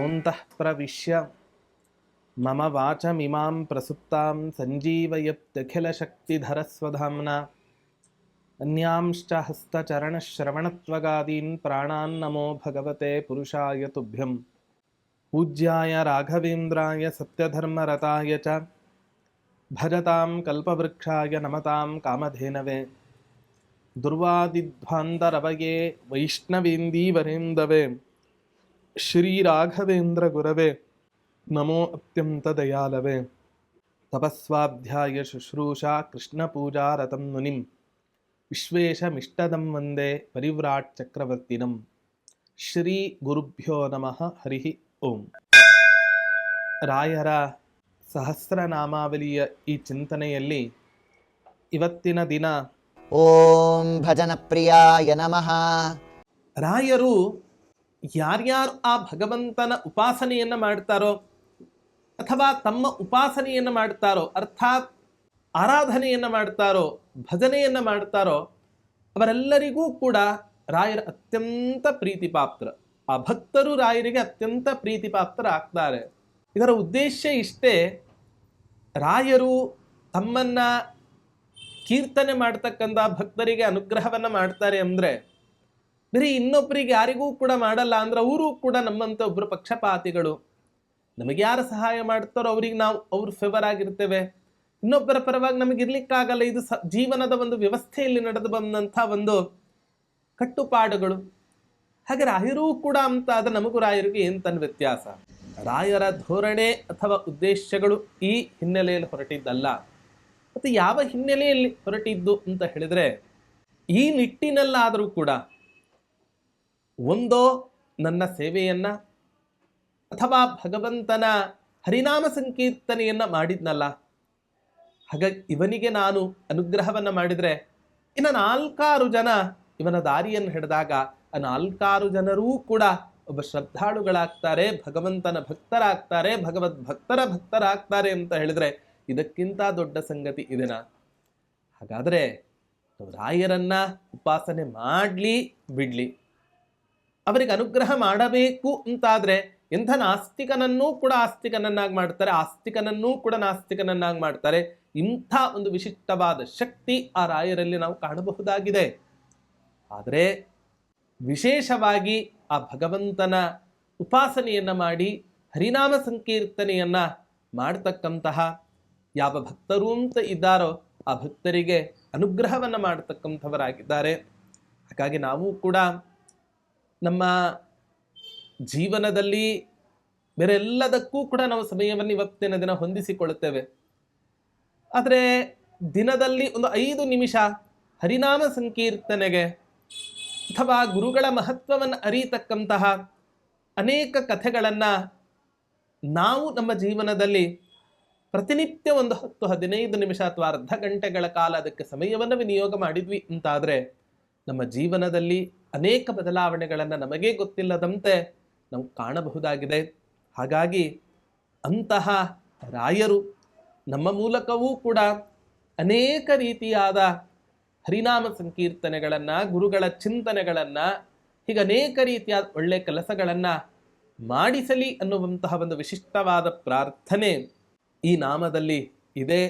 ಯೋಂತಃ ಪ್ರವಿಶ್ಯ ಮಮ ವಾಚಮಿಮಾಂ ಪ್ರಸುಪ್ತಾಂ ಸಂಜೀವಯತ್ಯಖಿಲಶಕ್ತಿಧರಸ್ವಧಾಮ್ನಾ ಅನ್ಯಾಂಶ್ಚ ಹಸ್ತಚರಣಶ್ರವಣತ್ವಗಾದೀನ್ ಪ್ರಾಣಾನ್ ನಮೋ ಭಗವತೆ ಪುರುಷಾಯ ತುಭ್ಯಂ. ಪೂಜ್ಯಾಯ ರಾಘವೇಂದ್ರಾಯ ಸತ್ಯಧರ್ಮರತಾಯ ಚ ಭಜತಾಂ ಕಲ್ಪವೃಕ್ಷಾಯ ನಮತಾಂ ಕಾಮಧೇನವೇ. ದುರ್ವಾದಿಧ್ವಾಂತರವಯೇ ವೈಷ್ಣವೇಂದೀವರೇಂದವೇ ಶ್ರೀರಾಘವೇಂದ್ರ ಗುರವೇ ನಮೋ ಅತ್ಯಂತ ದಯಾಲವೇ. ತಪಸ್ವಾಧ್ಯಾಯ ಶುಶ್ರೂಷಾ ಕೃಷ್ಣಪೂಜಾ ರತಂ ಮುನಿಂ ವಿಶ್ವೇಶಮಿಷ್ಟದಂ ವಂದೇ ಪರಿವ್ರಾಟ್ ಚಕ್ರವರ್ತಿನಂ. ಶ್ರೀ ಗುರುಭ್ಯೋ ನಮಃ. ಹರಿ ಓಂ. ರಾಯರ ಸಹಸ್ರನಾಮಾವಲಿಯ ಈ ಚಿಂತನೆಯಲ್ಲಿ ಇವತ್ತಿನ ದಿನ ಓಂ ಭಜನ ಪ್ರಿಯಾಯ ನಮಃ. ರಾಯರು ಯಾರ್ಯಾರು ಆ ಭಗವಂತನ ಉಪಾಸನೆಯನ್ನು ಮಾಡ್ತಾರೋ ಅಥವಾ ತಮ್ಮ ಉಪಾಸನೆಯನ್ನು ಮಾಡ್ತಾರೋ, ಅರ್ಥಾತ್ ಆರಾಧನೆಯನ್ನು ಮಾಡ್ತಾರೋ, ಭಜನೆಯನ್ನು ಮಾಡ್ತಾರೋ, ಅವರೆಲ್ಲರಿಗೂ ಕೂಡ ರಾಯರ ಅತ್ಯಂತ ಪ್ರೀತಿಪಾತ್ರ. ಆ ಭಕ್ತರು ರಾಯರಿಗೆ ಅತ್ಯಂತ ಪ್ರೀತಿಪಾತ್ರರಾಗ್ತಾರೆ. ಇದರ ಉದ್ದೇಶ ಇಷ್ಟೇ, ರಾಯರು ತಮ್ಮನ್ನ ಕೀರ್ತನೆ ಮಾಡ್ತಕ್ಕಂಥ ಭಕ್ತರಿಗೆ ಅನುಗ್ರಹವನ್ನು ಮಾಡ್ತಾರೆ ಅಂದರೆ ಬರೀ ಇನ್ನೊಬ್ಬರಿಗೆ ಯಾರಿಗೂ ಕೂಡ ಮಾಡಲ್ಲ ಅಂದ್ರೆ ಅವರು ಕೂಡ ನಮ್ಮಂತ ಒಬ್ಬರು ಪಕ್ಷಪಾತಿಗಳು. ನಮಗೆ ಯಾರು ಸಹಾಯ ಮಾಡ್ತಾರೋ ಅವ್ರಿಗೆ ನಾವು ಅವ್ರ ಫೇವರ್ ಆಗಿರ್ತೇವೆ, ಇನ್ನೊಬ್ಬರ ಪರವಾಗಿ ನಮಗಿರ್ಲಿಕ್ಕಾಗಲ್ಲ. ಇದು ಜೀವನದ ಒಂದು ವ್ಯವಸ್ಥೆಯಲ್ಲಿ ನಡೆದು ಬಂದಂಥ ಒಂದು ಕಟ್ಟುಪಾಡುಗಳು. ಹಾಗೆ ರಾಯರೂ ಕೂಡ ಅಂತ ಆದ ನಮಗೂ ರಾಯರಿಗೆ ಏನು ತನ್ನ ವ್ಯತ್ಯಾಸ? ರಾಯರ ಧೋರಣೆ ಅಥವಾ ಉದ್ದೇಶಗಳು ಈ ಹಿನ್ನೆಲೆಯಲ್ಲಿ ಹೊರಟಿದ್ದಲ್ಲ. ಮತ್ತು ಯಾವ ಹಿನ್ನೆಲೆಯಲ್ಲಿ ಹೊರಟಿದ್ದು ಅಂತ ಹೇಳಿದ್ರೆ, ಈ ನಿಟ್ಟಿನಲ್ಲಾದರೂ ಕೂಡ ಒಂದೋ ನನ್ನ ಸೇವೆಯನ್ನ ಅಥವಾ ಭಗವಂತನ ಹರಿನಾಮ ಸಂಕೀರ್ತನೆಯನ್ನ ಮಾಡಿದ್ನಲ್ಲ, ಹಾಗಾಗಿ ಇವನಿಗೆ ನಾನು ಅನುಗ್ರಹವನ್ನ ಮಾಡಿದ್ರೆ ಇನ್ನು 4 ಜನ ಇವನ ದಾರಿಯನ್ನು ಹಿಡಿದಾಗ ಆ 4 ಜನರೂ ಕೂಡ ಒಬ್ಬ ಶ್ರದ್ಧಾಳುಗಳಾಗ್ತಾರೆ, ಭಗವಂತನ ಭಕ್ತರಾಗ್ತಾರೆ, ಭಗವದ್ ಭಕ್ತರ ಭಕ್ತರಾಗ್ತಾರೆ ಅಂತ ಹೇಳಿದ್ರೆ ಇದಕ್ಕಿಂತ ದೊಡ್ಡ ಸಂಗತಿ ಇದೆನಾ? ಹಾಗಾದ್ರೆ ರಾಯರನ್ನ ಉಪಾಸನೆ ಮಾಡ್ಲಿ ಬಿಡ್ಲಿ, ಅವರಿಗೆ ಅನುಗ್ರಹ ಮಾಡಬೇಕು ಅಂತಾದ್ರೆ ಎಂಥ ನಾಸ್ತಿಕನನ್ನೂ ಕೂಡ ಆಸ್ತಿಕನನ್ನಾಗಿ ಮಾಡ್ತಾರೆ, ಆಸ್ತಿಕನನ್ನೂ ಕೂಡ ನಾಸ್ತಿಕನನ್ನಾಗಿ ಮಾಡ್ತಾರೆ. ಇಂಥ ಒಂದು ವಿಶಿಷ್ಟವಾದ ಶಕ್ತಿ ಆ ರಾಯರಲ್ಲಿ ನಾವು ಕಾಣಬಹುದಾಗಿದೆ. ಆದರೆ ವಿಶೇಷವಾಗಿ ಆ ಭಗವಂತನ ಉಪಾಸನೆಯನ್ನ ಮಾಡಿ ಹರಿನಾಮ ಸಂಕೀರ್ತನೆಯನ್ನ ಮಾಡತಕ್ಕಂತಹ ಯಾವ ಭಕ್ತರು ಅಂತ ಇದ್ದಾರೋ ಆ ಭಕ್ತರಿಗೆ ಅನುಗ್ರಹವನ್ನು ಮಾಡತಕ್ಕಂಥವರಾಗಿದ್ದಾರೆ. ಹಾಗಾಗಿ ನಾವು ಕೂಡ ನಮ್ಮ ಜೀವನದಲ್ಲಿ ಬೇರೆ ಎಲ್ಲದಕ್ಕೂ ಕೂಡ ನಾವು ಸಮಯವನ್ನು ಇವತ್ತಿನ ದಿನ ಹೊಂದಿಸಿಕೊಳ್ಳುತ್ತೇವೆ. ಆದರೆ ದಿನದಲ್ಲಿ ಒಂದು 5 ನಿಮಿಷ ಹರಿನಾಮ ಸಂಕೀರ್ತನೆಗೆ ಅಥವಾ ಗುರುಗಳ ಮಹತ್ವವನ್ನು ಅರಿಯತಕ್ಕಂತಹ ಅನೇಕ ಕಥೆಗಳನ್ನು ನಾವು ನಮ್ಮ ಜೀವನದಲ್ಲಿ ಪ್ರತಿನಿತ್ಯ ಒಂದು 10-15 ನಿಮಿಷ ಅಥವಾ ಅರ್ಧ ಗಂಟೆಗಳ ಕಾಲ ಅದಕ್ಕೆ ಸಮಯವನ್ನು ವಿನಿಯೋಗ ಮಾಡಿದ್ವಿ ಅಂತಾದರೆ ನಮ್ಮ ಜೀವನದಲ್ಲಿ ಅನೇಕ ಬದಲಾವಣೆಗಳನ್ನು ನಮಗೇ ಗೊತ್ತಿಲ್ಲದಂತೆ ನಾವು ಕಾಣಬಹುದಾಗಿದೆ. ಹಾಗಾಗಿ ಅಂತಹ ರಾಯರು ನಮ್ಮ ಮೂಲಕವೂ ಕೂಡ ಅನೇಕ ರೀತಿಯಾದ ಹರಿನಾಮ ಸಂಕೀರ್ತನೆಗಳನ್ನು, ಗುರುಗಳ ಚಿಂತನೆಗಳನ್ನು, ಹೀಗೆ ಅನೇಕ ರೀತಿಯಾದ ಒಳ್ಳೆಯ ಕೆಲಸಗಳನ್ನು ಮಾಡಿಸಲಿ ಅನ್ನುವಂತಹ ಒಂದು ವಿಶಿಷ್ಟವಾದ ಪ್ರಾರ್ಥನೆ ಈ ನಾಮದಲ್ಲಿ ಇದೆ.